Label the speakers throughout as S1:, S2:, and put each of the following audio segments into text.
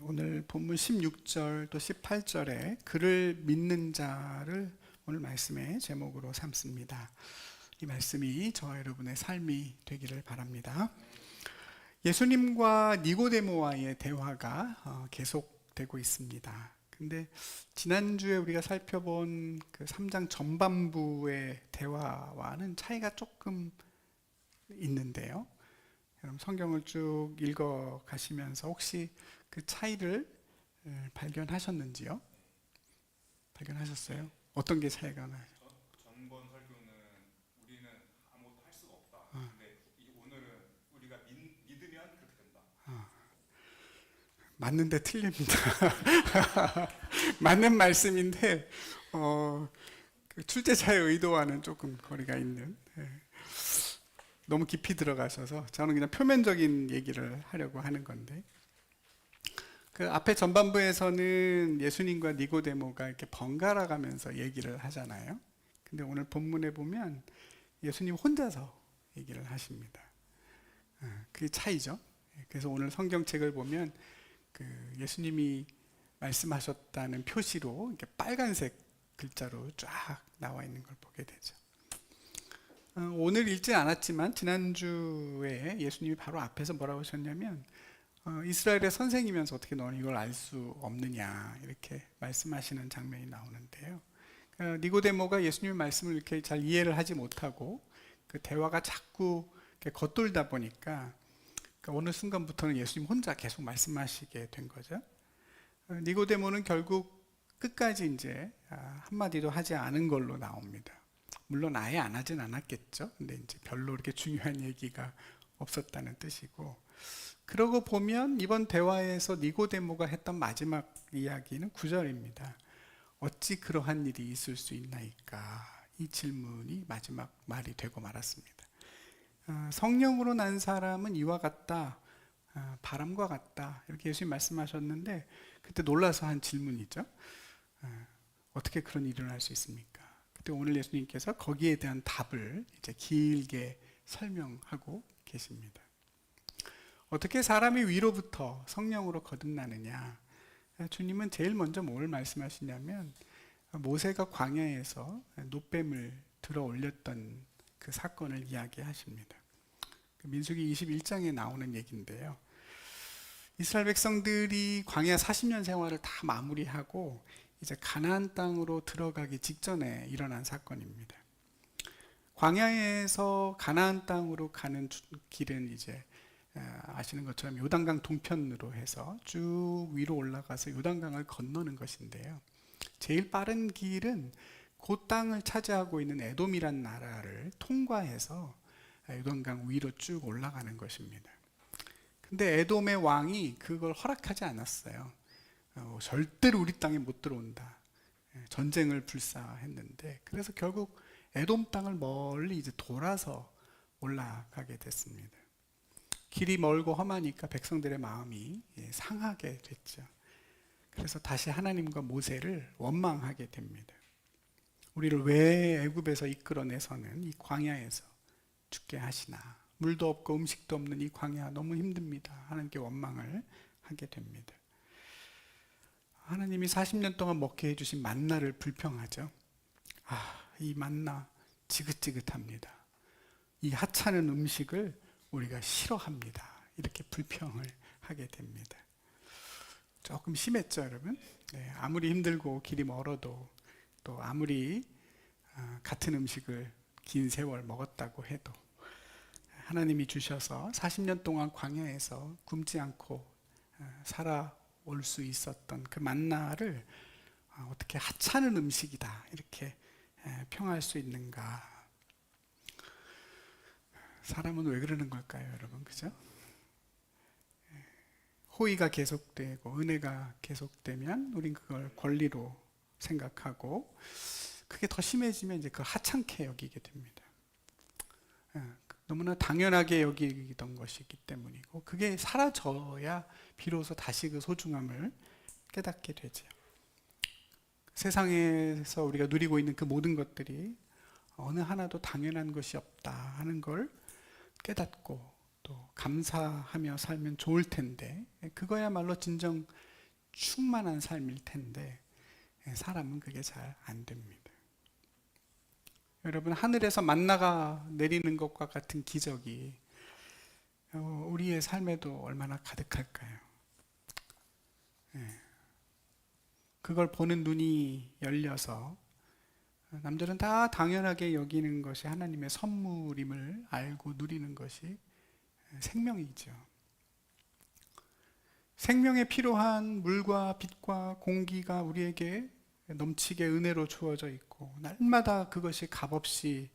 S1: 오늘 본문 16절 또 18절에 그를 믿는 자를 오늘 말씀의 제목으로 삼습니다. 이 말씀이 저와 여러분의 삶이 되기를 바랍니다. 예수님과 니고데모와의 대화가 계속되고 있습니다. 근데 지난주에 우리가 살펴본 그 3장 전반부의 대화와는 차이가 조금 있는데요. 여러분 성경을 쭉 읽어 가시면서 혹시 그 차이를 발견하셨는지요? 발견하셨어요? 어떤 게 차이가 나요?
S2: 전번 설교는 우리는 아무것도 할 수가 없다. 근데 오늘은 우리가 믿으면 그렇게 된다.
S1: 맞는데 틀립니다. 맞는 말씀인데 그 출제자의 의도와는 조금 거리가 있는, 너무 깊이 들어가셔서 저는 그냥 표면적인 얘기를 하려고 하는 건데, 그 앞에 전반부에서는 예수님과 니고데모가 이렇게 번갈아 가면서 얘기를 하잖아요. 근데 오늘 본문에 보면 예수님 혼자서 얘기를 하십니다. 그게 차이죠. 그래서 오늘 성경책을 보면 그 예수님이 말씀하셨다는 표시로 이렇게 빨간색 글자로 쫙 나와 있는 걸 보게 되죠. 오늘 읽지 않았지만 지난주에 예수님이 바로 앞에서 뭐라고 하셨냐면, 이스라엘의 선생이면서 어떻게 너는 이걸 알 수 없느냐, 이렇게 말씀하시는 장면이 나오는데요. 니고데모가 예수님의 말씀을 이렇게 잘 이해를 하지 못하고 그 대화가 자꾸 이렇게 겉돌다 보니까 어느 순간부터는 예수님 혼자 계속 말씀하시게 된 거죠. 니고데모는 결국 끝까지 이제 한마디도 하지 않은 걸로 나옵니다. 물론 아예 안 하진 않았겠죠. 근데 이제 별로 이렇게 중요한 얘기가 없었다는 뜻이고, 그러고 보면 이번 대화에서 니고데모가 했던 마지막 이야기는 9절입니다. 어찌 그러한 일이 있을 수 있나이까? 이 질문이 마지막 말이 되고 말았습니다. 성령으로 난 사람은 이와 같다, 바람과 같다, 이렇게 예수님 말씀하셨는데, 그때 놀라서 한 질문이죠. 어떻게 그런 일이 일어날 수 있습니까? 그때 오늘 예수님께서 거기에 대한 답을 이제 길게 설명하고 계십니다. 어떻게 사람이 위로부터 성령으로 거듭나느냐? 주님은 제일 먼저 뭘 말씀하시냐면, 모세가 광야에서 놋뱀을 들어 올렸던 그 사건을 이야기하십니다. 민수기 21장에 나오는 얘기인데요. 이스라엘 백성들이 광야 40년 생활을 다 마무리하고 이제 가나안 땅으로 들어가기 직전에 일어난 사건입니다. 광야에서 가나안 땅으로 가는 길은 이제 아시는 것처럼 요단강 동편으로 해서 쭉 위로 올라가서 요단강을 건너는 것인데요. 제일 빠른 길은 그 땅을 차지하고 있는 에돔이란 나라를 통과해서 요단강 위로 쭉 올라가는 것입니다. 근데 에돔의 왕이 그걸 허락하지 않았어요. 절대로 우리 땅에 못 들어온다. 전쟁을 불사했는데, 그래서 결국 에돔 땅을 멀리 이제 돌아서 올라가게 됐습니다. 길이 멀고 험하니까 백성들의 마음이 상하게 됐죠. 그래서 다시 하나님과 모세를 원망하게 됩니다. 우리를 왜 애굽에서 이끌어내서는 이 광야에서 죽게 하시나, 물도 없고 음식도 없는 이 광야 너무 힘듭니다. 하나님께 원망을 하게 됩니다. 하나님이 40년 동안 먹게 해주신 만나를 불평하죠. 이 만나 지긋지긋합니다. 이 하찮은 음식을 우리가 싫어합니다. 이렇게 불평을 하게 됩니다. 조금 심했죠, 여러분? 네, 아무리 힘들고 길이 멀어도, 또 아무리 같은 음식을 긴 세월 먹었다고 해도 하나님이 주셔서 40년 동안 광야에서 굶지 않고 살아올 수 있었던 그 만나를 어떻게 하찮은 음식이다, 이렇게 평할 수 있는가? 사람은 왜 그러는 걸까요, 여러분? 그죠? 호의가 계속되고 은혜가 계속되면 우린 그걸 권리로 생각하고, 그게 더 심해지면 이제 그걸 하찮게 여기게 됩니다. 너무나 당연하게 여기던 것이기 때문이고, 그게 사라져야 비로소 다시 그 소중함을 깨닫게 되죠. 세상에서 우리가 누리고 있는 그 모든 것들이 어느 하나도 당연한 것이 없다 하는 걸 깨닫고 또 감사하며 살면 좋을 텐데, 그거야말로 진정 충만한 삶일 텐데 사람은 그게 잘 안 됩니다. 여러분, 하늘에서 만나가 내리는 것과 같은 기적이 우리의 삶에도 얼마나 가득할까요? 그걸 보는 눈이 열려서 남들은 다 당연하게 여기는 것이 하나님의 선물임을 알고 누리는 것이 생명이죠. 생명에 필요한 물과 빛과 공기가 우리에게 넘치게 은혜로 주어져 있고 날마다 그것이 값없이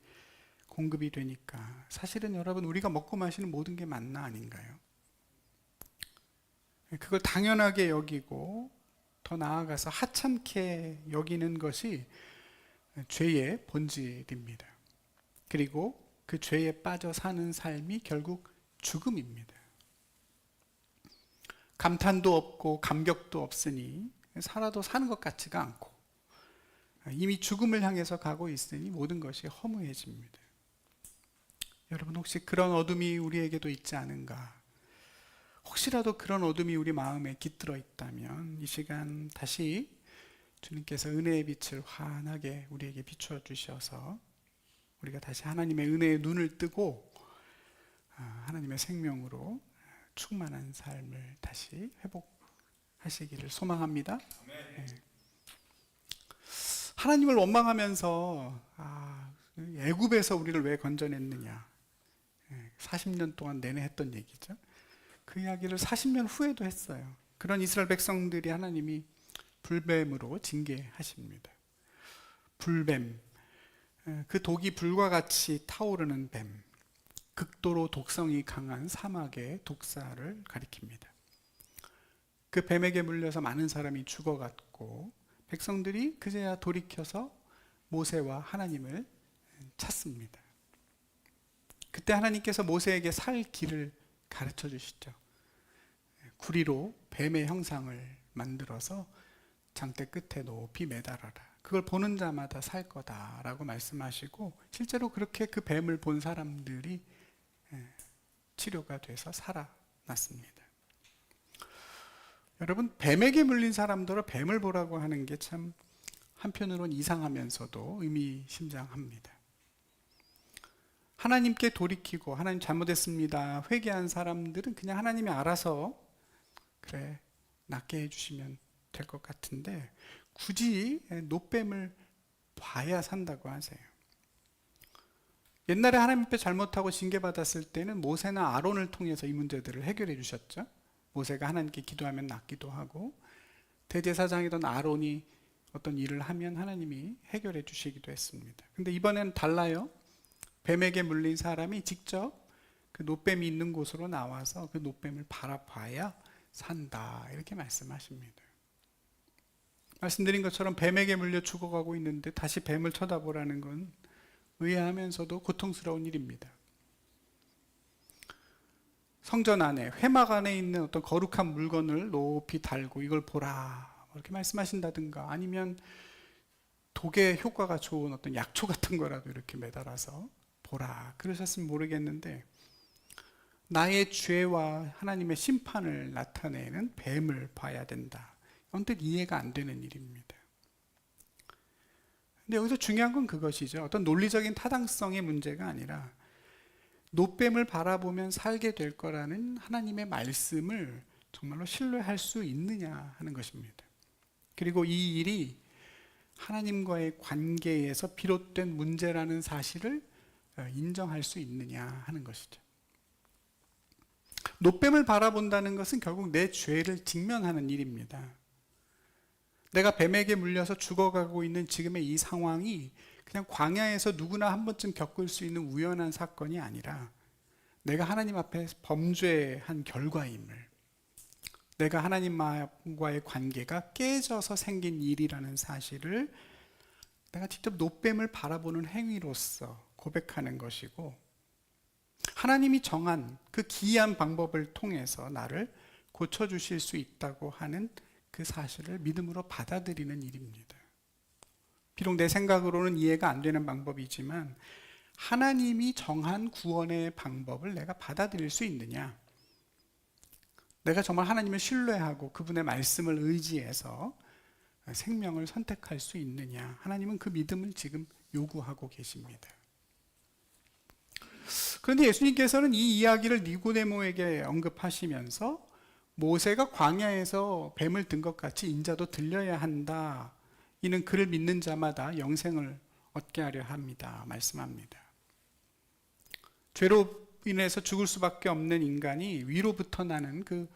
S1: 공급이 되니까 사실은 여러분, 우리가 먹고 마시는 모든 게 만나 아닌가요? 그걸 당연하게 여기고 더 나아가서 하찮게 여기는 것이 죄의 본질입니다. 그리고 그 죄에 빠져 사는 삶이 결국 죽음입니다. 감탄도 없고 감격도 없으니 살아도 사는 것 같지가 않고 이미 죽음을 향해서 가고 있으니 모든 것이 허무해집니다. 여러분, 혹시 그런 어둠이 우리에게도 있지 않은가? 혹시라도 그런 어둠이 우리 마음에 깃들어 있다면 이 시간 다시 주님께서 은혜의 빛을 환하게 우리에게 비추어 주셔서 우리가 다시 하나님의 은혜의 눈을 뜨고 하나님의 생명으로 충만한 삶을 다시 회복하시기를 소망합니다. 네. 하나님을 원망하면서 애굽에서 우리를 왜 건져냈느냐, 40년 동안 내내 했던 얘기죠. 그 이야기를 40년 후에도 했어요. 그런 이스라엘 백성들이 하나님이 불뱀으로 징계하십니다. 불뱀, 그 독이 불과 같이 타오르는 뱀, 극도로 독성이 강한 사막의 독사를 가리킵니다. 그 뱀에게 물려서 많은 사람이 죽어갔고 백성들이 그제야 돌이켜서 모세와 하나님을 찾습니다. 그때 하나님께서 모세에게 살 길을 가르쳐 주시죠. 구리로 뱀의 형상을 만들어서 장대 끝에 높이 매달아라. 그걸 보는 자마다 살 거다라고 말씀하시고 실제로 그렇게 그 뱀을 본 사람들이 치료가 돼서 살아났습니다. 여러분, 뱀에게 물린 사람들을 뱀을 보라고 하는 게 참 한편으로는 이상하면서도 의미심장합니다. 하나님께 돌이키고 하나님 잘못했습니다 회개한 사람들은 그냥 하나님이 알아서 그래 낫게 해주시면 될 것 같은데 굳이 노뱀을 봐야 산다고 하세요. 옛날에 하나님 앞에 잘못하고 징계받았을 때는 모세나 아론을 통해서 이 문제들을 해결해 주셨죠. 모세가 하나님께 기도하면 낫기도 하고 대제사장이던 아론이 어떤 일을 하면 하나님이 해결해 주시기도 했습니다. 근데 이번엔 달라요. 뱀에게 물린 사람이 직접 그 노뱀이 있는 곳으로 나와서 그 노뱀을 바라봐야 산다 이렇게 말씀하십니다. 말씀드린 것처럼 뱀에게 물려 죽어가고 있는데 다시 뱀을 쳐다보라는 건 의아하면서도 고통스러운 일입니다. 성전 안에 회막 안에 있는 어떤 거룩한 물건을 높이 달고 이걸 보라 이렇게 말씀하신다든가 아니면 독의 효과가 좋은 어떤 약초 같은 거라도 이렇게 매달아서 보라 그러셨으면 모르겠는데 나의 죄와 하나님의 심판을 나타내는 뱀을 봐야 된다. 언뜻 이해가 안 되는 일입니다. 근데 여기서 중요한 건 그것이죠. 어떤 논리적인 타당성의 문제가 아니라 노뱀을 바라보면 살게 될 거라는 하나님의 말씀을 정말로 신뢰할 수 있느냐 하는 것입니다. 그리고 이 일이 하나님과의 관계에서 비롯된 문제라는 사실을 인정할 수 있느냐 하는 것이죠. 노뱀을 바라본다는 것은 결국 내 죄를 직면하는 일입니다. 내가 뱀에게 물려서 죽어가고 있는 지금의 이 상황이 그냥 광야에서 누구나 한 번쯤 겪을 수 있는 우연한 사건이 아니라 내가 하나님 앞에 범죄한 결과임을, 내가 하나님과의 관계가 깨져서 생긴 일이라는 사실을 내가 직접 노뱀을 바라보는 행위로서 고백하는 것이고 하나님이 정한 그 기이한 방법을 통해서 나를 고쳐주실 수 있다고 하는 그 사실을 믿음으로 받아들이는 일입니다. 비록 내 생각으로는 이해가 안 되는 방법이지만 하나님이 정한 구원의 방법을 내가 받아들일 수 있느냐, 내가 정말 하나님을 신뢰하고 그분의 말씀을 의지해서 생명을 선택할 수 있느냐. 하나님은 그 믿음을 지금 요구하고 계십니다. 그런데 예수님께서는 이 이야기를 니고데모에게 언급하시면서 모세가 광야에서 뱀을 든 것 같이 인자도 들려야 한다. 이는 그를 믿는 자마다 영생을 얻게 하려 합니다. 말씀합니다. 죄로 인해서 죽을 수밖에 없는 인간이 위로부터 나는 그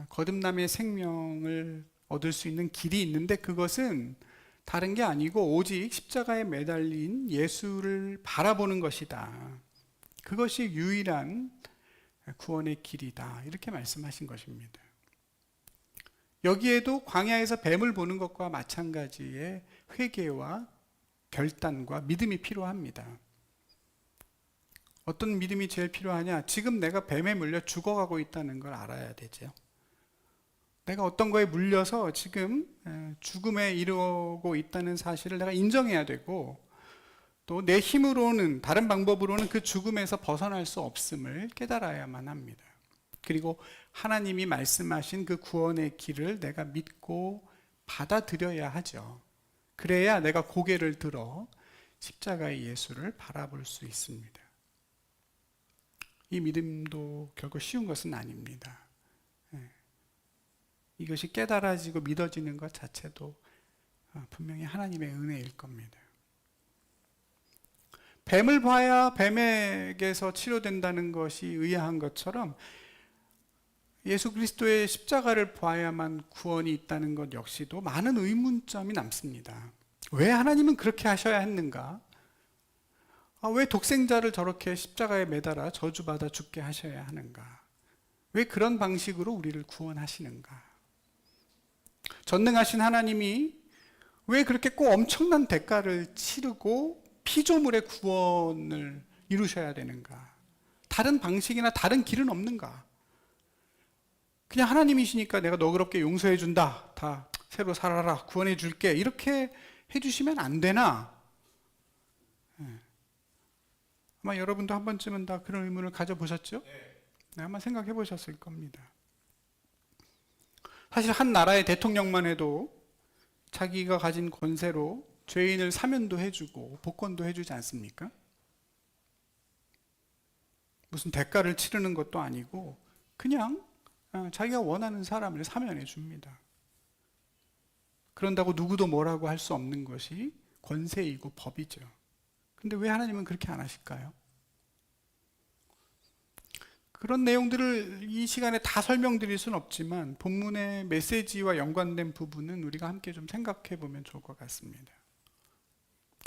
S1: 거듭남의 생명을 얻을 수 있는 길이 있는데 그것은 다른 게 아니고 오직 십자가에 매달린 예수를 바라보는 것이다. 그것이 유일한 구원의 길이다. 이렇게 말씀하신 것입니다. 여기에도 광야에서 뱀을 보는 것과 마찬가지의 회개와 결단과 믿음이 필요합니다. 어떤 믿음이 제일 필요하냐? 지금 내가 뱀에 물려 죽어가고 있다는 걸 알아야 되죠. 내가 어떤 거에 물려서 지금 죽음에 이르고 있다는 사실을 내가 인정해야 되고, 또 내 힘으로는, 다른 방법으로는 그 죽음에서 벗어날 수 없음을 깨달아야만 합니다. 그리고 하나님이 말씀하신 그 구원의 길을 내가 믿고 받아들여야 하죠. 그래야 내가 고개를 들어 십자가의 예수를 바라볼 수 있습니다. 이 믿음도 결코 쉬운 것은 아닙니다. 이것이 깨달아지고 믿어지는 것 자체도 분명히 하나님의 은혜일 겁니다. 뱀을 봐야 뱀에게서 치료된다는 것이 의아한 것처럼 예수 그리스도의 십자가를 봐야만 구원이 있다는 것 역시도 많은 의문점이 남습니다. 왜 하나님은 그렇게 하셔야 했는가? 왜 독생자를 저렇게 십자가에 매달아 저주받아 죽게 하셔야 하는가? 왜 그런 방식으로 우리를 구원하시는가? 전능하신 하나님이 왜 그렇게 꼭 엄청난 대가를 치르고 피조물의 구원을 이루셔야 되는가? 다른 방식이나 다른 길은 없는가? 그냥 하나님이시니까 내가 너그럽게 용서해 준다. 다 새로 살아라. 구원해 줄게. 이렇게 해주시면 안 되나? 아마 여러분도 한 번쯤은 다 그런 의문을 가져보셨죠? 네, 한번 생각해 보셨을 겁니다. 사실 한 나라의 대통령만 해도 자기가 가진 권세로 죄인을 사면도 해주고 복권도 해주지 않습니까? 무슨 대가를 치르는 것도 아니고 그냥 자기가 원하는 사람을 사면해 줍니다. 그런다고 누구도 뭐라고 할 수 없는 것이 권세이고 법이죠. 근데 왜 하나님은 그렇게 안 하실까요? 그런 내용들을 이 시간에 다 설명드릴 수는 없지만 본문의 메시지와 연관된 부분은 우리가 함께 좀 생각해 보면 좋을 것 같습니다.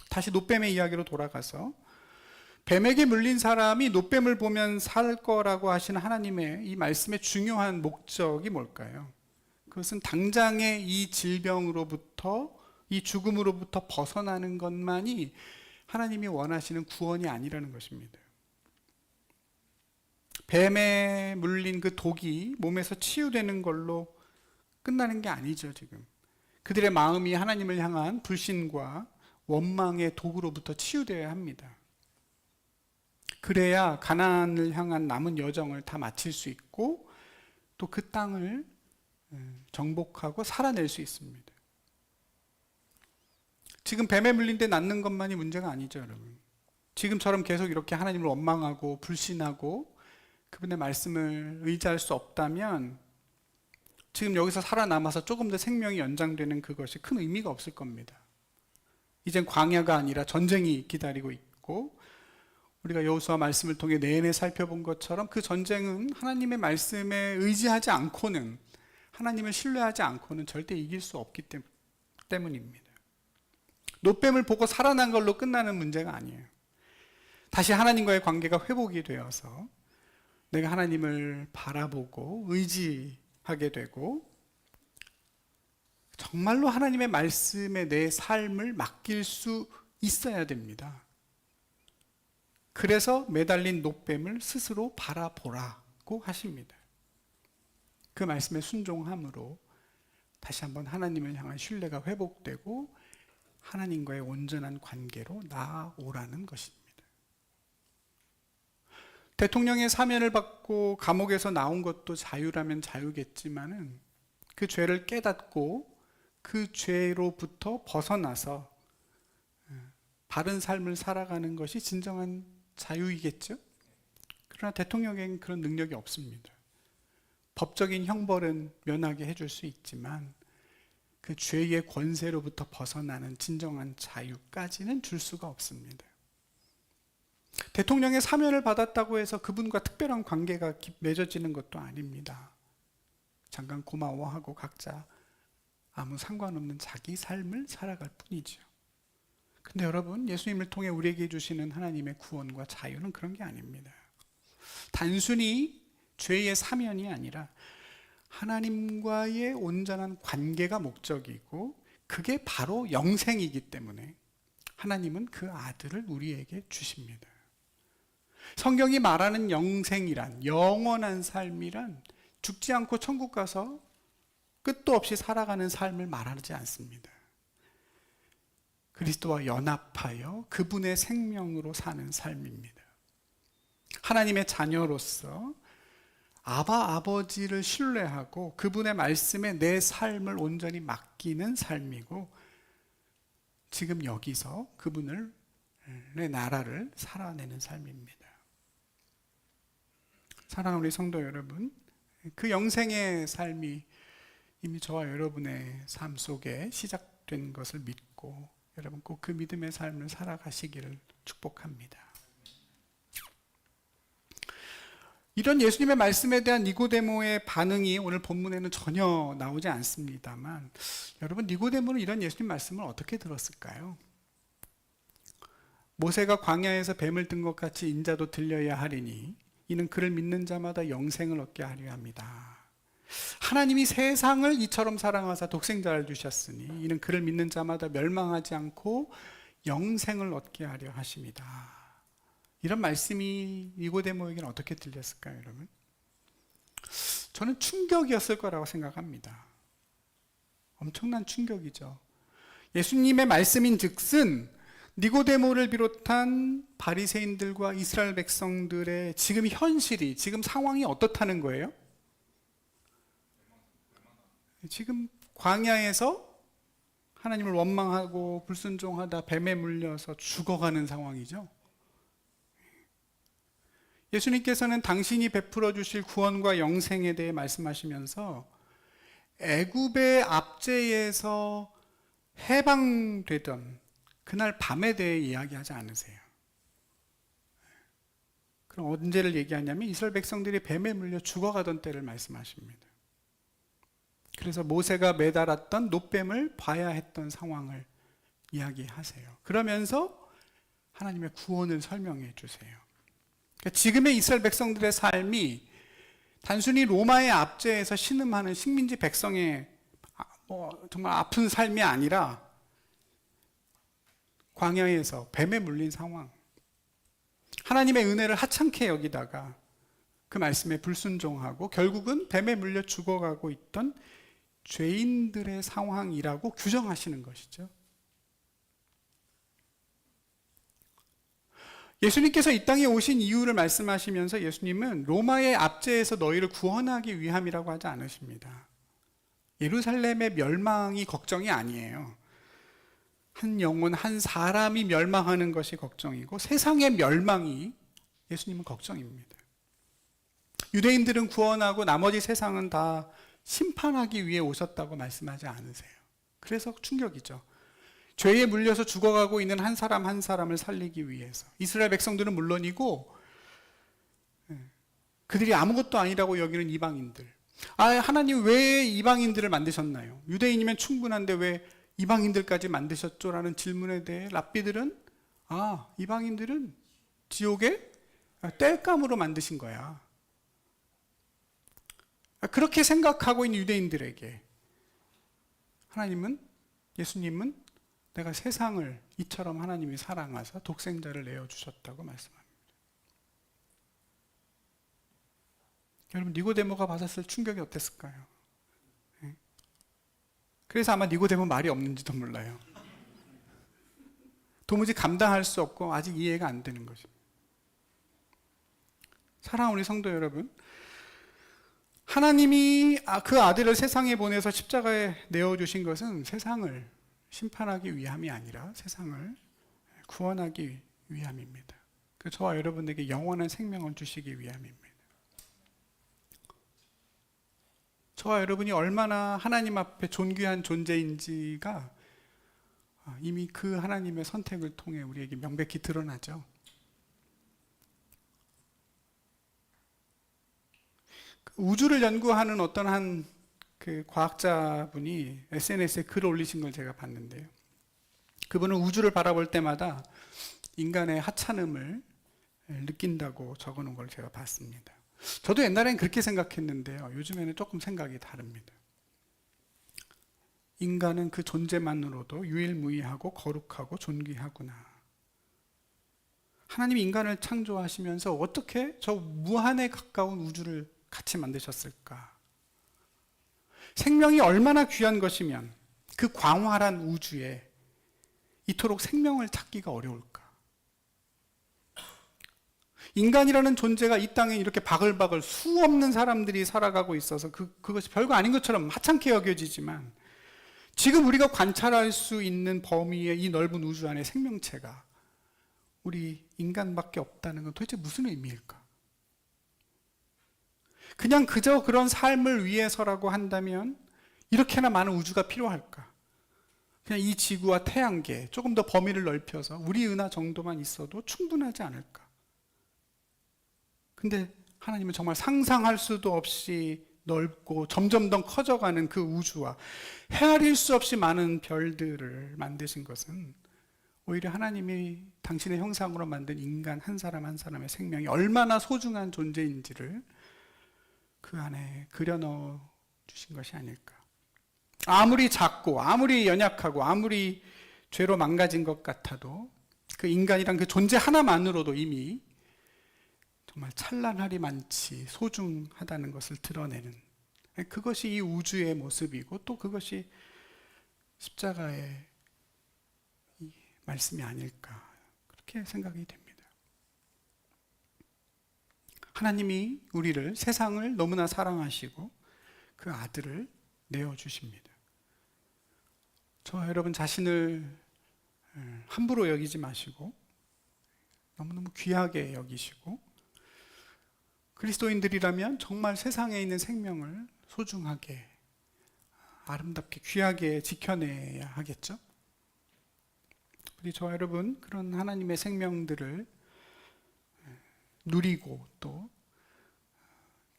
S1: 다시 노뱀의 이야기로 돌아가서 뱀에게 물린 사람이 노뱀을 보면 살 거라고 하시는 하나님의 이 말씀의 중요한 목적이 뭘까요? 그것은 당장의 이 질병으로부터, 이 죽음으로부터 벗어나는 것만이 하나님이 원하시는 구원이 아니라는 것입니다. 뱀에 물린 그 독이 몸에서 치유되는 걸로 끝나는 게 아니죠, 지금. 그들의 마음이 하나님을 향한 불신과 원망의 독으로부터 치유되어야 합니다. 그래야 가나안을 향한 남은 여정을 다 마칠 수 있고 또 그 땅을 정복하고 살아낼 수 있습니다. 지금 뱀에 물린 데 낫는 것만이 문제가 아니죠, 여러분. 지금처럼 계속 이렇게 하나님을 원망하고 불신하고 그분의 말씀을 의지할 수 없다면 지금 여기서 살아남아서 조금 더 생명이 연장되는 그것이 큰 의미가 없을 겁니다. 이젠 광야가 아니라 전쟁이 기다리고 있고 우리가 여호수아 말씀을 통해 내내 살펴본 것처럼 그 전쟁은 하나님의 말씀에 의지하지 않고는, 하나님을 신뢰하지 않고는 절대 이길 수 없기 때문입니다. 노뱀을 보고 살아난 걸로 끝나는 문제가 아니에요. 다시 하나님과의 관계가 회복이 되어서 내가 하나님을 바라보고 의지하게 되고 정말로 하나님의 말씀에 내 삶을 맡길 수 있어야 됩니다. 그래서 매달린 노뱀을 스스로 바라보라고 하십니다. 그 말씀에 순종함으로 다시 한번 하나님을 향한 신뢰가 회복되고 하나님과의 온전한 관계로 나아오라는 것입니다. 대통령의 사면을 받고 감옥에서 나온 것도 자유라면 자유겠지만은 그 죄를 깨닫고 그 죄로부터 벗어나서 바른 삶을 살아가는 것이 진정한 자유이겠죠? 그러나 대통령에게는 그런 능력이 없습니다. 법적인 형벌은 면하게 해줄 수 있지만 그 죄의 권세로부터 벗어나는 진정한 자유까지는 줄 수가 없습니다. 대통령의 사면을 받았다고 해서 그분과 특별한 관계가 맺어지는 것도 아닙니다. 잠깐 고마워하고 각자 아무 상관없는 자기 삶을 살아갈 뿐이죠. 근데 여러분, 예수님을 통해 우리에게 주시는 하나님의 구원과 자유는 그런 게 아닙니다. 단순히 죄의 사면이 아니라 하나님과의 온전한 관계가 목적이고 그게 바로 영생이기 때문에 하나님은 그 아들을 우리에게 주십니다. 성경이 말하는 영생이란, 영원한 삶이란 죽지 않고 천국 가서 끝도 없이 살아가는 삶을 말하지 않습니다. 그리스도와 연합하여 그분의 생명으로 사는 삶입니다. 하나님의 자녀로서 아버지를 신뢰하고 그분의 말씀에 내 삶을 온전히 맡기는 삶이고, 지금 여기서 그분의 나라를 살아내는 삶입니다. 사랑하는 우리 성도 여러분, 그 영생의 삶이 이미 저와 여러분의 삶 속에 시작된 것을 믿고 여러분 꼭 그 믿음의 삶을 살아가시기를 축복합니다. 이런 예수님의 말씀에 대한 니고데모의 반응이 오늘 본문에는 전혀 나오지 않습니다만, 여러분, 니고데모는 이런 예수님 말씀을 어떻게 들었을까요? 모세가 광야에서 뱀을 든 것 같이 인자도 들려야 하리니 이는 그를 믿는 자마다 영생을 얻게 하려 합니다. 하나님이 세상을 이처럼 사랑하사 독생자를 주셨으니 이는 그를 믿는 자마다 멸망하지 않고 영생을 얻게 하려 하십니다. 이런 말씀이 니고데모에게는 어떻게 들렸을까요, 여러분? 저는 충격이었을 거라고 생각합니다. 엄청난 충격이죠. 예수님의 말씀인 즉슨 니고데모를 비롯한 바리새인들과 이스라엘 백성들의 지금 현실이, 지금 상황이 어떻다는 거예요? 지금 광야에서 하나님을 원망하고 불순종하다 뱀에 물려서 죽어가는 상황이죠. 예수님께서는 당신이 베풀어 주실 구원과 영생에 대해 말씀하시면서 애굽의 압제에서 해방되던 그날 밤에 대해 이야기하지 않으세요. 그럼 언제를 얘기하냐면 이스라엘 백성들이 뱀에 물려 죽어가던 때를 말씀하십니다. 그래서 모세가 매달았던 놋뱀을 봐야 했던 상황을 이야기하세요. 그러면서 하나님의 구원을 설명해 주세요. 그러니까 지금의 이스라엘 백성들의 삶이 단순히 로마의 압제에서 신음하는 식민지 백성의 정말 아픈 삶이 아니라 광야에서 뱀에 물린 상황, 하나님의 은혜를 하찮게 여기다가 그 말씀에 불순종하고 결국은 뱀에 물려 죽어가고 있던 죄인들의 상황이라고 규정하시는 것이죠. 예수님께서 이 땅에 오신 이유를 말씀하시면서 예수님은 로마의 압제에서 너희를 구원하기 위함이라고 하지 않으십니다. 예루살렘의 멸망이 걱정이 아니에요. 한 영혼, 한 사람이 멸망하는 것이 걱정이고 세상의 멸망이 예수님은 걱정입니다. 유대인들은 구원하고 나머지 세상은 다 심판하기 위해 오셨다고 말씀하지 않으세요. 그래서 충격이죠. 죄에 물려서 죽어가고 있는 한 사람 한 사람을 살리기 위해서. 이스라엘 백성들은 물론이고 그들이 아무것도 아니라고 여기는 이방인들. 하나님 왜 이방인들을 만드셨나요? 유대인이면 충분한데 왜 이방인들까지 만드셨죠? 라는 질문에 대해 랍비들은 이방인들은 지옥의 땔감으로 만드신 거야. 그렇게 생각하고 있는 유대인들에게 예수님은 내가 세상을 이처럼 하나님이 사랑하사 독생자를 내어주셨다고 말씀합니다. 여러분, 니고데모가 받았을 충격이 어땠을까요? 그래서 아마 니고데모 말이 없는지도 몰라요. 도무지 감당할 수 없고 아직 이해가 안 되는 것입니다. 사랑하는 우리 성도 여러분, 하나님이 그 아들을 세상에 보내서 십자가에 내어주신 것은 세상을 심판하기 위함이 아니라 세상을 구원하기 위함입니다. 그 저와 여러분에게 영원한 생명을 주시기 위함입니다. 저와 여러분이 얼마나 하나님 앞에 존귀한 존재인지가 이미 그 하나님의 선택을 통해 우리에게 명백히 드러나죠. 우주를 연구하는 어떤 한 그 과학자분이 SNS에 글을 올리신 걸 제가 봤는데요. 그분은 우주를 바라볼 때마다 인간의 하찮음을 느낀다고 적어놓은 걸 제가 봤습니다. 저도 옛날엔 그렇게 생각했는데요. 요즘에는 조금 생각이 다릅니다. 인간은 그 존재만으로도 유일무이하고 거룩하고 존귀하구나. 하나님이 인간을 창조하시면서 어떻게 저 무한에 가까운 우주를 같이 만드셨을까? 생명이 얼마나 귀한 것이면 그 광활한 우주에 이토록 생명을 찾기가 어려울까? 인간이라는 존재가 이 땅에 이렇게 바글바글 수없는 사람들이 살아가고 있어서 그것이 별거 아닌 것처럼 하찮게 여겨지지만 지금 우리가 관찰할 수 있는 범위의 이 넓은 우주 안에 생명체가 우리 인간밖에 없다는 건 도대체 무슨 의미일까? 그냥 그저 그런 삶을 위해서라고 한다면 이렇게나 많은 우주가 필요할까? 그냥 이 지구와 태양계 조금 더 범위를 넓혀서 우리 은하 정도만 있어도 충분하지 않을까? 근데 하나님은 정말 상상할 수도 없이 넓고 점점 더 커져가는 그 우주와 헤아릴 수 없이 많은 별들을 만드신 것은 오히려 하나님이 당신의 형상으로 만든 인간 한 사람 한 사람의 생명이 얼마나 소중한 존재인지를 그 안에 그려넣어 주신 것이 아닐까. 아무리 작고 아무리 연약하고 아무리 죄로 망가진 것 같아도 그 인간이란 그 존재 하나만으로도 이미 정말 찬란하리만치 소중하다는 것을 드러내는, 그것이 이 우주의 모습이고 또 그것이 십자가의 이 말씀이 아닐까, 그렇게 생각이 됩니다. 하나님이 우리를, 세상을 너무나 사랑하시고 그 아들을 내어주십니다. 저와 여러분 자신을 함부로 여기지 마시고 너무너무 귀하게 여기시고, 그리스도인들이라면 정말 세상에 있는 생명을 소중하게, 아름답게, 귀하게 지켜내야 하겠죠? 우리 저와 여러분 그런 하나님의 생명들을 누리고 또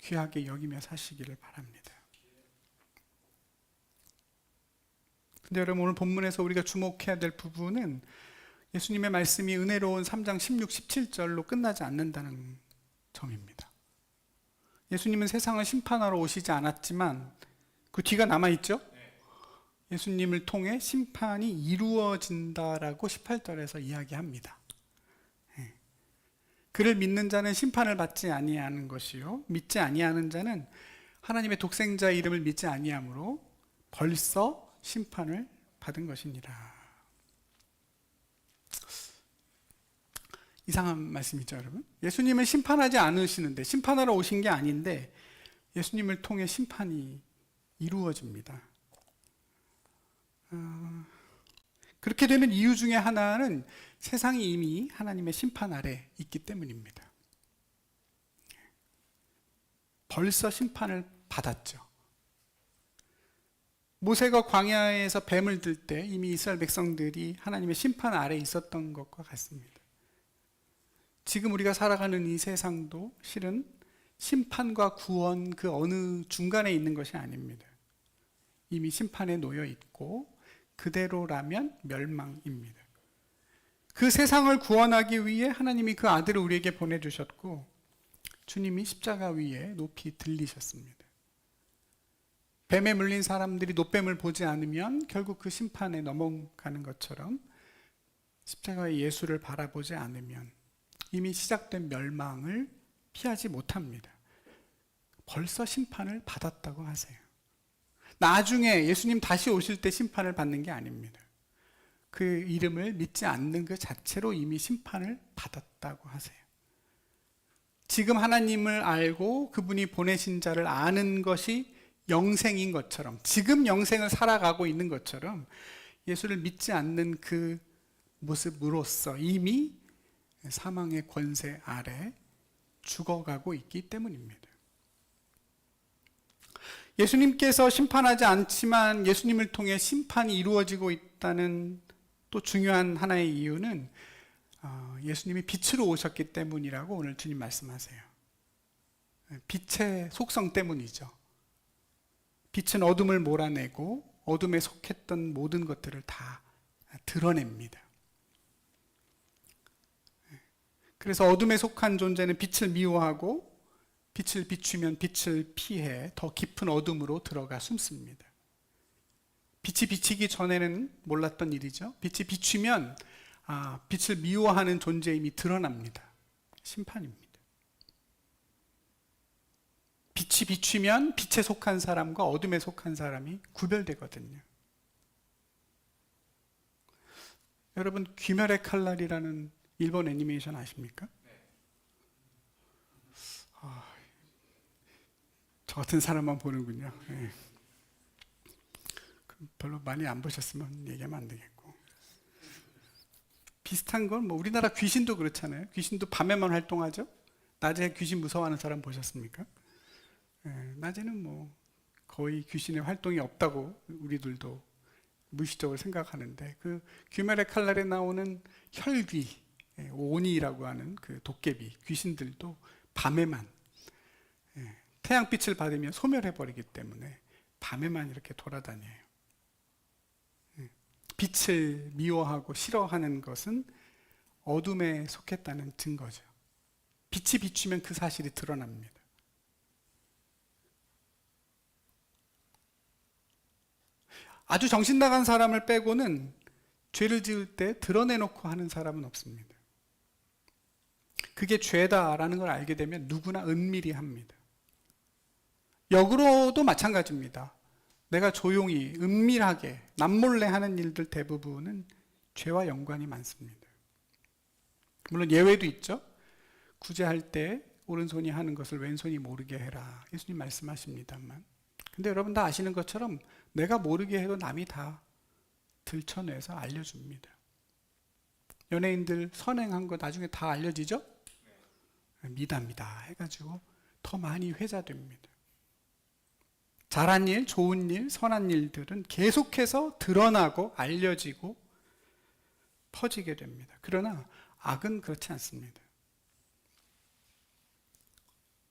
S1: 귀하게 여기며 사시기를 바랍니다. 근데 여러분 오늘 본문에서 우리가 주목해야 될 부분은 예수님의 말씀이 은혜로운 3장 16, 17절로 끝나지 않는다는 점입니다. 예수님은 세상을 심판하러 오시지 않았지만 그 뒤가 남아있죠? 예수님을 통해 심판이 이루어진다라고 18절에서 이야기합니다. 그를 믿는 자는 심판을 받지 아니하는 것이요 믿지 아니하는 자는 하나님의 독생자 이름을 믿지 아니하므로 벌써 심판을 받은 것이니라. 이상한 말씀이죠, 여러분. 예수님을 심판하지 않으시는데, 심판하러 오신 게 아닌데 예수님을 통해 심판이 이루어집니다. 그렇게 되는 이유 중에 하나는 세상이 이미 하나님의 심판 아래 있기 때문입니다. 벌써 심판을 받았죠. 모세가 광야에서 뱀을 들 때 이미 이스라엘 백성들이 하나님의 심판 아래 있었던 것과 같습니다. 지금 우리가 살아가는 이 세상도 실은 심판과 구원 그 어느 중간에 있는 것이 아닙니다. 이미 심판에 놓여 있고 그대로라면 멸망입니다. 그 세상을 구원하기 위해 하나님이 그 아들을 우리에게 보내주셨고 주님이 십자가 위에 높이 들리셨습니다. 뱀에 물린 사람들이 노뱀을 보지 않으면 결국 그 심판에 넘어가는 것처럼 십자가의 예수를 바라보지 않으면 이미 시작된 멸망을 피하지 못합니다. 벌써 심판을 받았다고 하세요. 나중에 예수님 다시 오실 때 심판을 받는 게 아닙니다. 그 이름을 믿지 않는 그 자체로 이미 심판을 받았다고 하세요. 지금 하나님을 알고 그분이 보내신 자를 아는 것이 영생인 것처럼, 지금 영생을 살아가고 있는 것처럼 예수를 믿지 않는 그 모습으로서 이미 사망의 권세 아래 죽어가고 있기 때문입니다. 예수님께서 심판하지 않지만 예수님을 통해 심판이 이루어지고 있다는 또 중요한 하나의 이유는 예수님이 빛으로 오셨기 때문이라고 오늘 주님 말씀하세요. 빛의 속성 때문이죠. 빛은 어둠을 몰아내고 어둠에 속했던 모든 것들을 다 드러냅니다. 그래서 어둠에 속한 존재는 빛을 미워하고 빛을 비추면 빛을 피해 더 깊은 어둠으로 들어가 숨습니다. 빛이 비치기 전에는 몰랐던 일이죠. 빛이 비추면 빛을 미워하는 존재임이 드러납니다. 심판입니다. 빛이 비추면 빛에 속한 사람과 어둠에 속한 사람이 구별되거든요. 여러분, 귀멸의 칼날이라는 일본 애니메이션 아십니까? 저 같은 사람만 보는군요. 네. 별로 많이 안 보셨으면 얘기하면 안 되겠고. 비슷한 건 뭐 우리나라 귀신도 그렇잖아요. 귀신도 밤에만 활동하죠. 낮에 귀신 무서워하는 사람 보셨습니까? 네, 낮에는 뭐 거의 귀신의 활동이 없다고 우리들도 무의식적으로 생각하는데, 그 귀멸의 칼날에 나오는 혈귀, 오니라고 하는 그 도깨비 귀신들도 밤에만 태양빛을 받으면 소멸해버리기 때문에 밤에만 이렇게 돌아다녀요. 빛을 미워하고 싫어하는 것은 어둠에 속했다는 증거죠. 빛이 비추면 그 사실이 드러납니다. 아주 정신 나간 사람을 빼고는 죄를 지을 때 드러내놓고 하는 사람은 없습니다. 그게 죄다라는 걸 알게 되면 누구나 은밀히 합니다. 역으로도 마찬가지입니다. 내가 조용히 은밀하게 남몰래 하는 일들 대부분은 죄와 연관이 많습니다. 물론 예외도 있죠. 구제할 때 오른손이 하는 것을 왼손이 모르게 해라, 예수님 말씀하십니다만, 근데 여러분 다 아시는 것처럼 내가 모르게 해도 남이 다 들춰내서 알려줍니다. 연예인들 선행한 거 나중에 다 알려지죠? 미담이다 해가지고 더 많이 회자됩니다. 잘한 일, 좋은 일, 선한 일들은 계속해서 드러나고 알려지고 퍼지게 됩니다. 그러나 악은 그렇지 않습니다.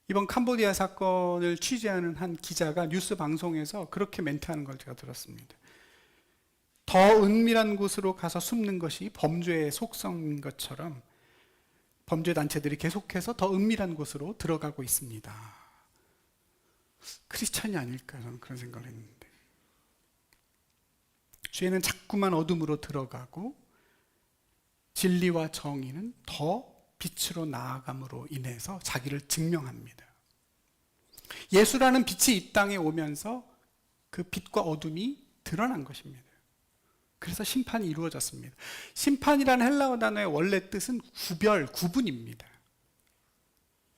S1: 이번 캄보디아 사건을 취재하는 한 기자가 뉴스 방송에서 그렇게 멘트하는 걸 제가 들었습니다. 더 은밀한 곳으로 가서 숨는 것이 범죄의 속성인 것처럼 범죄 단체들이 계속해서 더 은밀한 곳으로 들어가고 있습니다. 크리스찬이 아닐까, 저는 그런 생각을 했는데, 죄는 자꾸만 어둠으로 들어가고 진리와 정의는 더 빛으로 나아감으로 인해서 자기를 증명합니다. 예수라는 빛이 이 땅에 오면서 그 빛과 어둠이 드러난 것입니다. 그래서 심판이 이루어졌습니다. 심판이라는 헬라어 단어의 원래 뜻은 구별, 구분입니다.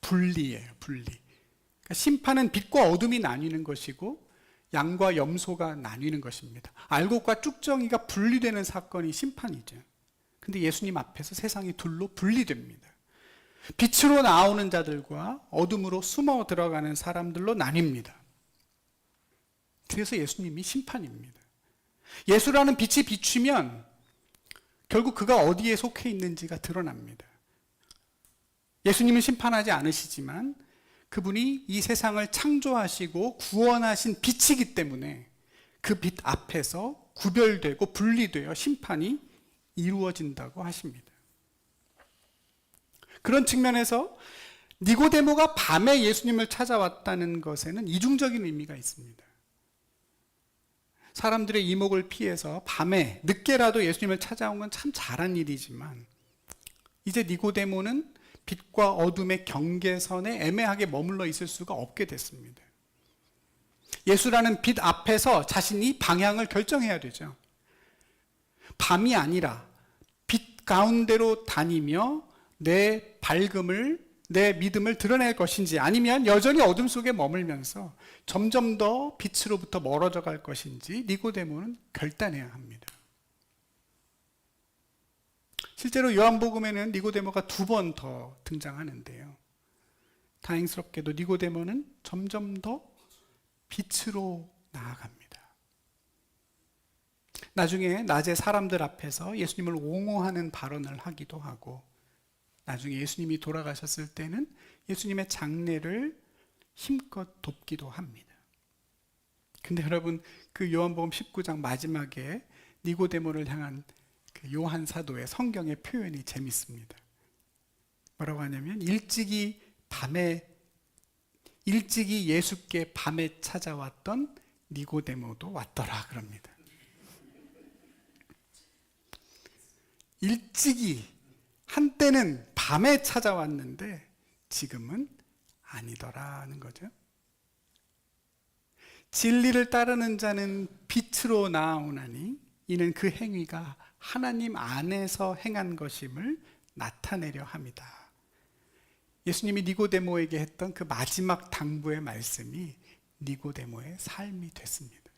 S1: 분리예요, 분리. 그러니까 심판은 빛과 어둠이 나뉘는 것이고 양과 염소가 나뉘는 것입니다. 알곡과 쭉정이가 분리되는 사건이 심판이죠. 근데 예수님 앞에서 세상이 둘로 분리됩니다. 빛으로 나오는 자들과 어둠으로 숨어 들어가는 사람들로 나뉩니다. 그래서 예수님이 심판입니다. 예수라는 빛이 비추면 결국 그가 어디에 속해 있는지가 드러납니다. 예수님은 심판하지 않으시지만 그분이 이 세상을 창조하시고 구원하신 빛이기 때문에 그 빛 앞에서 구별되고 분리되어 심판이 이루어진다고 하십니다. 그런 측면에서 니고데모가 밤에 예수님을 찾아왔다는 것에는 이중적인 의미가 있습니다. 사람들의 이목을 피해서 밤에 늦게라도 예수님을 찾아온 건 참 잘한 일이지만, 이제 니고데모는 빛과 어둠의 경계선에 애매하게 머물러 있을 수가 없게 됐습니다. 예수라는 빛 앞에서 자신이 방향을 결정해야 되죠. 밤이 아니라 빛 가운데로 다니며 내 밝음을 내 믿음을 드러낼 것인지, 아니면 여전히 어둠 속에 머물면서 점점 더 빛으로부터 멀어져 갈 것인지 니고데모는 결단해야 합니다. 실제로 요한복음에는 니고데모가 2번 더 등장하는데요. 다행스럽게도 니고데모는 점점 더 빛으로 나아갑니다. 나중에 낮에 사람들 앞에서 예수님을 옹호하는 발언을 하기도 하고, 나중에 예수님이 돌아가셨을 때는 예수님의 장례를 힘껏 돕기도 합니다. 근데 여러분, 그 요한복음 19장 마지막에 니고데모를 향한 그 요한 사도의 성경의 표현이 재밌습니다. 뭐라고 하냐면, 일찍이 예수께 밤에 찾아왔던 니고데모도 왔더라 그럽니다. 일찍이, 한때는 밤에 찾아왔는데 지금은 아니더라는 거죠. 진리를 따르는 자는 빛으로 나아오나니 이는 그 행위가 하나님 안에서 행한 것임을 나타내려 합니다. 예수님이 니고데모에게 했던 그 마지막 당부의 말씀이 니고데모의 삶이 됐습니다.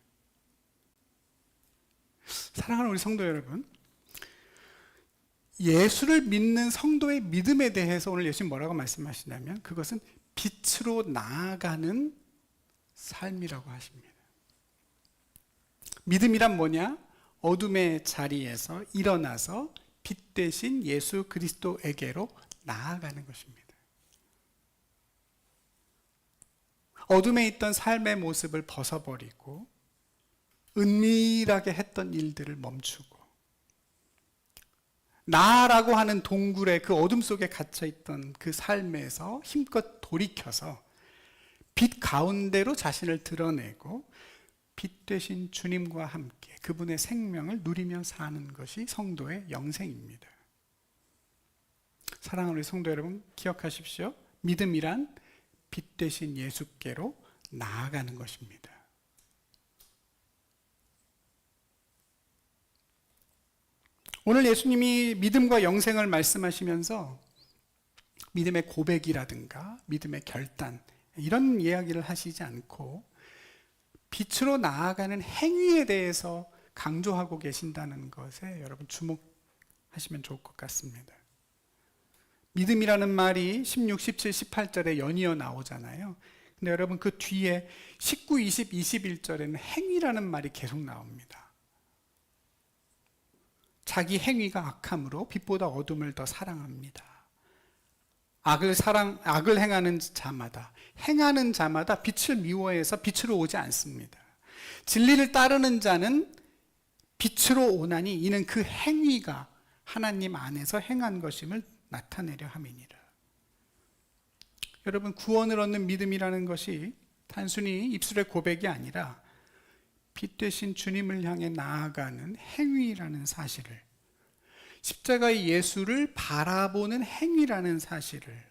S1: 사랑하는 우리 성도 여러분, 예수를 믿는 성도의 믿음에 대해서 오늘 예수님 뭐라고 말씀하시냐면, 그것은 빛으로 나아가는 삶이라고 하십니다. 믿음이란 뭐냐? 어둠의 자리에서 일어나서 빛 대신 예수 그리스도에게로 나아가는 것입니다. 어둠에 있던 삶의 모습을 벗어버리고 은밀하게 했던 일들을 멈추고, 나라고 하는 동굴의 그 어둠 속에 갇혀있던 그 삶에서 힘껏 돌이켜서 빛 가운데로 자신을 드러내고 빛 되신 주님과 함께 그분의 생명을 누리며 사는 것이 성도의 영생입니다. 사랑하는 우리 성도 여러분, 기억하십시오. 믿음이란 빛 되신 예수께로 나아가는 것입니다. 오늘 예수님이 믿음과 영생을 말씀하시면서 믿음의 고백이라든가 믿음의 결단, 이런 이야기를 하시지 않고 빛으로 나아가는 행위에 대해서 강조하고 계신다는 것에 여러분 주목하시면 좋을 것 같습니다. 믿음이라는 말이 16, 17, 18절에 연이어 나오잖아요. 근데 여러분, 그 뒤에 19, 20, 21절에는 행위라는 말이 계속 나옵니다. 자기 행위가 악함으로 빛보다 어둠을 더 사랑합니다. 악을 행하는 자마다 빛을 미워해서 빛으로 오지 않습니다. 진리를 따르는 자는 빛으로 오나니 이는 그 행위가 하나님 안에서 행한 것임을 나타내려 함이니라. 여러분, 구원을 얻는 믿음이라는 것이 단순히 입술의 고백이 아니라 빛 되신 주님을 향해 나아가는 행위라는 사실을, 십자가의 예수를 바라보는 행위라는 사실을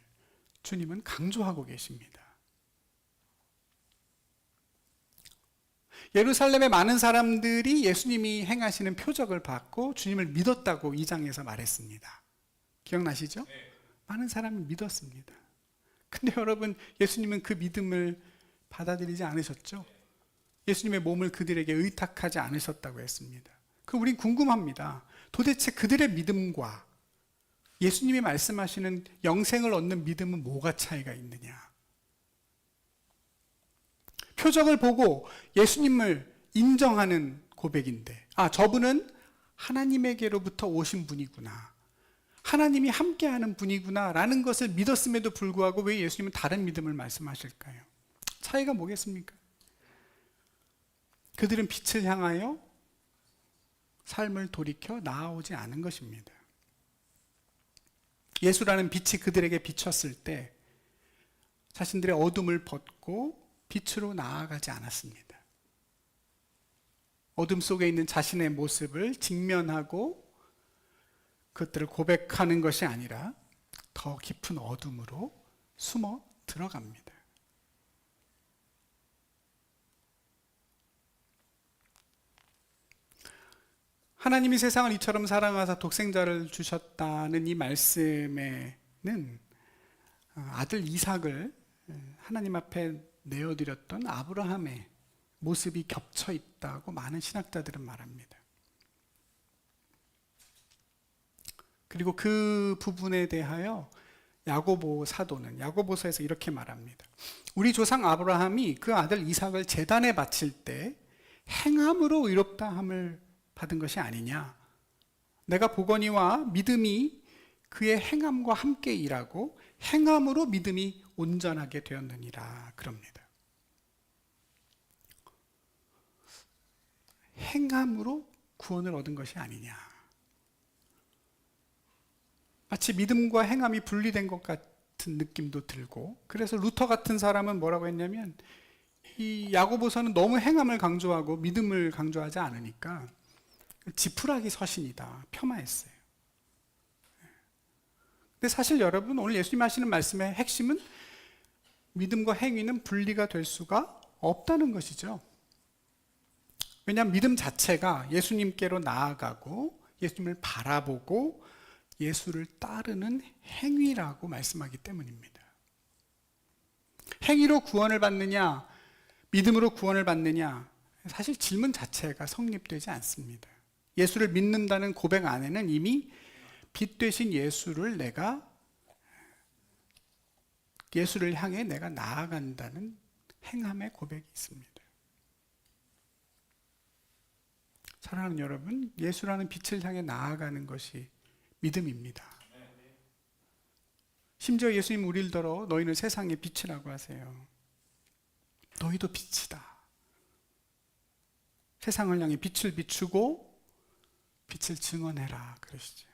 S1: 주님은 강조하고 계십니다. 예루살렘의 많은 사람들이 예수님이 행하시는 표적을 받고 주님을 믿었다고 2장에서 말했습니다. 기억나시죠?
S2: 네.
S1: 많은 사람이 믿었습니다. 근데 여러분, 예수님은 그 믿음을 받아들이지 않으셨죠? 예수님의 몸을 그들에게 의탁하지 않으셨다고 했습니다. 그럼 우린 궁금합니다. 도대체 그들의 믿음과 예수님이 말씀하시는 영생을 얻는 믿음은 뭐가 차이가 있느냐? 표적을 보고 예수님을 인정하는 고백인데, 저분은 하나님에게로부터 오신 분이구나, 하나님이 함께하는 분이구나 라는 것을 믿었음에도 불구하고 왜 예수님은 다른 믿음을 말씀하실까요? 차이가 뭐겠습니까? 그들은 빛을 향하여 삶을 돌이켜 나아오지 않은 것입니다. 예수라는 빛이 그들에게 비쳤을 때 자신들의 어둠을 벗고 빛으로 나아가지 않았습니다. 어둠 속에 있는 자신의 모습을 직면하고 그것들을 고백하는 것이 아니라 더 깊은 어둠으로 숨어 들어갑니다. 하나님이 세상을 이처럼 사랑하사 독생자를 주셨다는 이 말씀에는 아들 이삭을 하나님 앞에 내어드렸던 아브라함의 모습이 겹쳐 있다고 많은 신학자들은 말합니다. 그리고 그 부분에 대하여 야고보 사도는 야고보서에서 이렇게 말합니다. 우리 조상 아브라함이 그 아들 이삭을 제단에 바칠 때 행함으로 의롭다 함을 받은 것이 아니냐. 내가 보거니와 믿음이 그의 행함과 함께 일하고 행함으로 믿음이 온전하게 되었느니라 그럽니다. 행함으로 구원을 얻은 것이 아니냐. 마치 믿음과 행함이 분리된 것 같은 느낌도 들고, 그래서 루터 같은 사람은 뭐라고 했냐면, 이 야고보서는 너무 행함을 강조하고 믿음을 강조하지 않으니까 지푸라기 서신이다 폄하했어요. 근데 사실 여러분, 오늘 예수님 하시는 말씀의 핵심은 믿음과 행위는 분리가 될 수가 없다는 것이죠. 왜냐하면 믿음 자체가 예수님께로 나아가고 예수님을 바라보고 예수를 따르는 행위라고 말씀하기 때문입니다. 행위로 구원을 받느냐, 믿음으로 구원을 받느냐, 사실 질문 자체가 성립되지 않습니다. 예수를 믿는다는 고백 안에는 이미 빛 되신 예수를 향해 내가 나아간다는 행함의 고백이 있습니다. 사랑하는 여러분, 예수라는 빛을 향해 나아가는 것이 믿음입니다. 심지어 예수님 우리들더러 너희는 세상의 빛이라고 하세요. 너희도 빛이다. 세상을 향해 빛을 비추고 빛을 증언해라 그러시죠.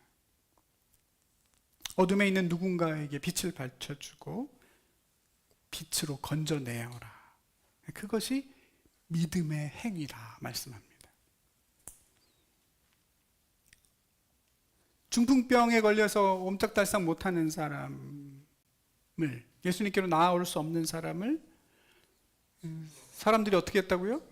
S1: 어둠에 있는 누군가에게 빛을 밝혀주고 빛으로 건져내어라. 그것이 믿음의 행위라 말씀합니다. 중풍병에 걸려서 옴짝달싹 못하는 사람을, 예수님께로 나아올 수 없는 사람을 사람들이 어떻게 했다고요?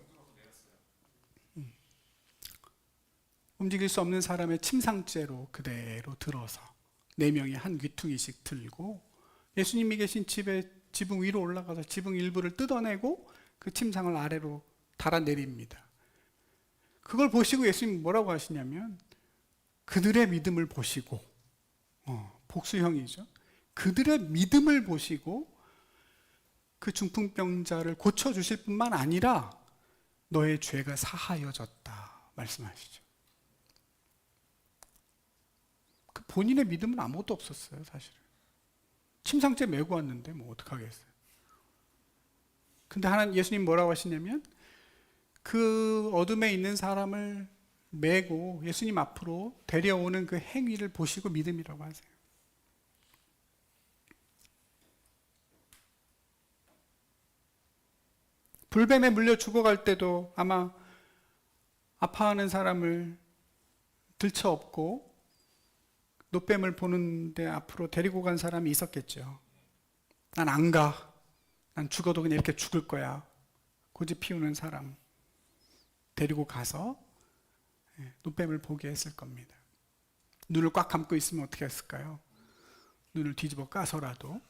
S1: 움직일 수 없는 사람의 침상째로 그대로 들어서 4명이 한 귀퉁이씩 들고 예수님이 계신 집에 지붕 위로 올라가서 지붕 일부를 뜯어내고 그 침상을 아래로 달아내립니다. 그걸 보시고 예수님 뭐라고 하시냐면 그들의 믿음을 보시고, 복수형이죠. 그들의 믿음을 보시고 그 중풍병자를 고쳐주실 뿐만 아니라 너의 죄가 사하여졌다 말씀하시죠. 그 본인의 믿음은 아무것도 없었어요, 사실은. 침상째 메고 왔는데 뭐 어떡하겠어요. 근데 예수님 뭐라고 하시냐면 그 어둠에 있는 사람을 메고 예수님 앞으로 데려오는 그 행위를 보시고 믿음이라고 하세요. 불뱀에 물려 죽어갈 때도 아마 아파하는 사람을 들쳐업고 노뱀을 보는데 앞으로 데리고 간 사람이 있었겠죠. 난 안 가. 난 죽어도 그냥 이렇게 죽을 거야. 고집 피우는 사람 데리고 가서 노뱀을 보게 했을 겁니다. 눈을 꽉 감고 있으면 어떻게 했을까요? 눈을 뒤집어 까서라도.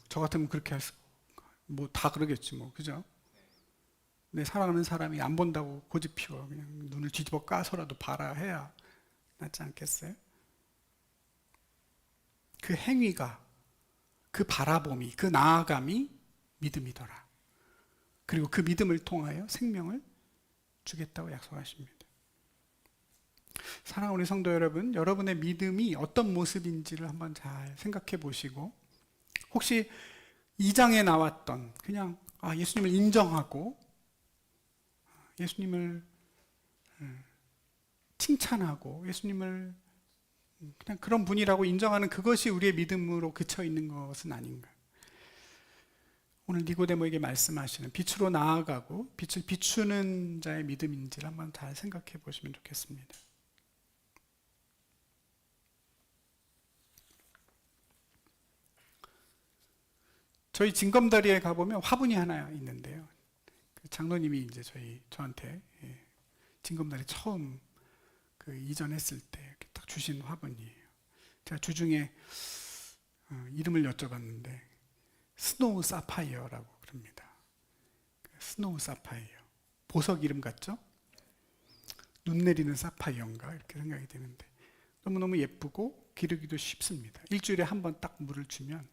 S1: 저 같으면 그렇게 했을 뭐 다 그러겠지 뭐, 그죠? 내 사랑하는 사람이 안 본다고 고집 피워 그냥 눈을 뒤집어 까서라도 봐라 해야 낫지 않겠어요? 그 행위가, 그 바라봄이, 그 나아감이 믿음이더라. 그리고 그 믿음을 통하여 생명을 주겠다고 약속하십니다. 사랑하는 우리 성도 여러분, 여러분의 믿음이 어떤 모습인지를 한번 잘 생각해 보시고, 혹시 2장에 나왔던 그냥 예수님을 인정하고 예수님을 칭찬하고 예수님을 그냥 그런 분이라고 인정하는 그것이 우리의 믿음으로 그쳐 있는 것은 아닌가. 오늘 니고데모에게 말씀하시는 빛으로 나아가고 빛을 비추는 자의 믿음인지를 한번 잘 생각해 보시면 좋겠습니다. 저희 징검다리에 가보면 화분이 하나 있는데요. 장로님이 이제 저한테 징검다리 처음 이전했을 때 딱 주신 화분이에요. 제가 주중에 이름을 여쭤봤는데 스노우 사파이어라고 그럽니다. 스노우 사파이어. 보석 이름 같죠? 눈 내리는 사파이어인가 이렇게 생각이 되는데 너무너무 예쁘고 기르기도 쉽습니다. 일주일에 한 번 딱 물을 주면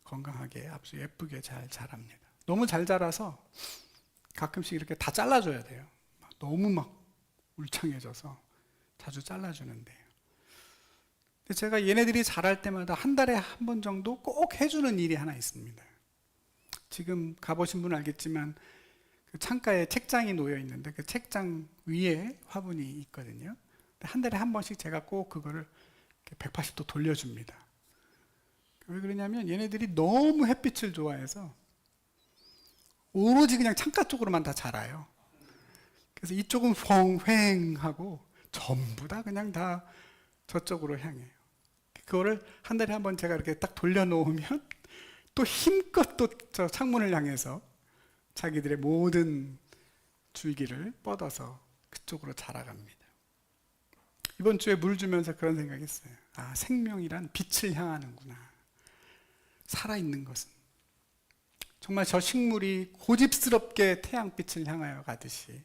S1: 건강하게 아주 예쁘게 잘 자랍니다. 너무 잘 자라서 가끔씩 이렇게 다 잘라줘야 돼요. 너무 막 울창해져서 자주 잘라주는데요. 근데 제가 얘네들이 자랄 때마다 한 달에 한 번 정도 꼭 해주는 일이 하나 있습니다. 지금 가보신 분은 알겠지만 그 창가에 책장이 놓여 있는데 그 책장 위에 화분이 있거든요. 한 달에 한 번씩 제가 꼭 그거를 180도 돌려줍니다. 왜 그러냐면 얘네들이 너무 햇빛을 좋아해서 오로지 그냥 창가 쪽으로만 다 자라요. 그래서 이쪽은 휑하고 전부 다 그냥 다 저쪽으로 향해요. 그거를 한 달에 한 번 제가 이렇게 딱 돌려놓으면 또 힘껏 또 저 창문을 향해서 자기들의 모든 줄기를 뻗어서 그쪽으로 자라갑니다. 이번 주에 물 주면서 그런 생각했어요. 아, 생명이란 빛을 향하는구나. 살아있는 것은. 정말 저 식물이 고집스럽게 태양빛을 향하여 가듯이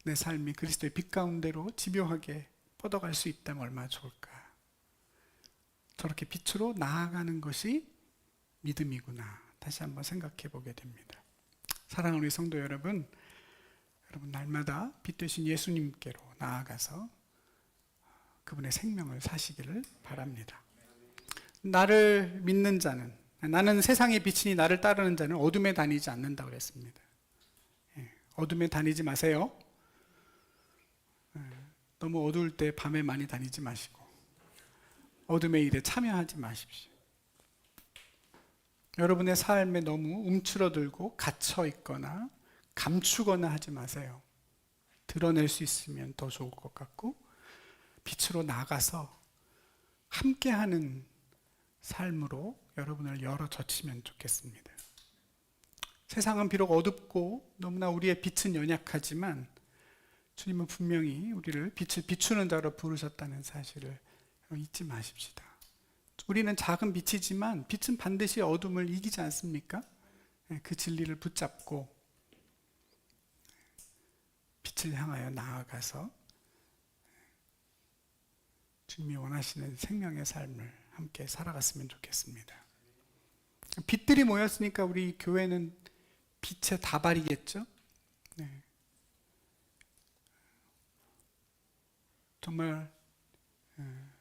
S1: 내 삶이 그리스도의 빛 가운데로 집요하게 뻗어갈 수 있다면 얼마나 좋을까. 저렇게 빛으로 나아가는 것이 믿음이구나. 다시 한번 생각해 보게 됩니다. 사랑하는 우리 성도 여러분, 날마다 빛 되신 예수님께로 나아가서 그분의 생명을 사시기를 바랍니다. 나를 믿는 자는, 나는 세상의 빛이니 나를 따르는 자는 어둠에 다니지 않는다고 그랬습니다. 어둠에 다니지 마세요. 너무 어두울 때 밤에 많이 다니지 마시고 어둠의 일에 참여하지 마십시오. 여러분의 삶에 너무 움츠러들고 갇혀 있거나 감추거나 하지 마세요. 드러낼 수 있으면 더 좋을 것 같고 빛으로 나가서 함께하는 삶으로 여러분을 열어 젖히면 좋겠습니다. 세상은 비록 어둡고 너무나 우리의 빛은 연약하지만 주님은 분명히 우리를 빛을 비추는 자로 부르셨다는 사실을 잊지 마십시다. 우리는 작은 빛이지만 빛은 반드시 어둠을 이기지 않습니까? 그 진리를 붙잡고 빛을 향하여 나아가서 주님이 원하시는 생명의 삶을 함께 살아갔으면 좋겠습니다. 빛들이 모였으니까 우리 교회는 빛의 다발이겠죠? 네. 정말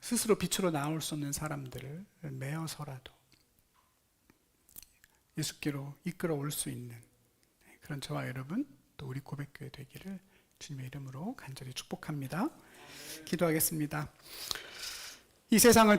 S1: 스스로 빛으로 나올 수 없는 사람들을 메어서라도 예수께로 이끌어 올 수 있는 그런 저와 여러분 또 우리 고백교회 되기를 주님의 이름으로 간절히 축복합니다. 기도하겠습니다. 이 세상을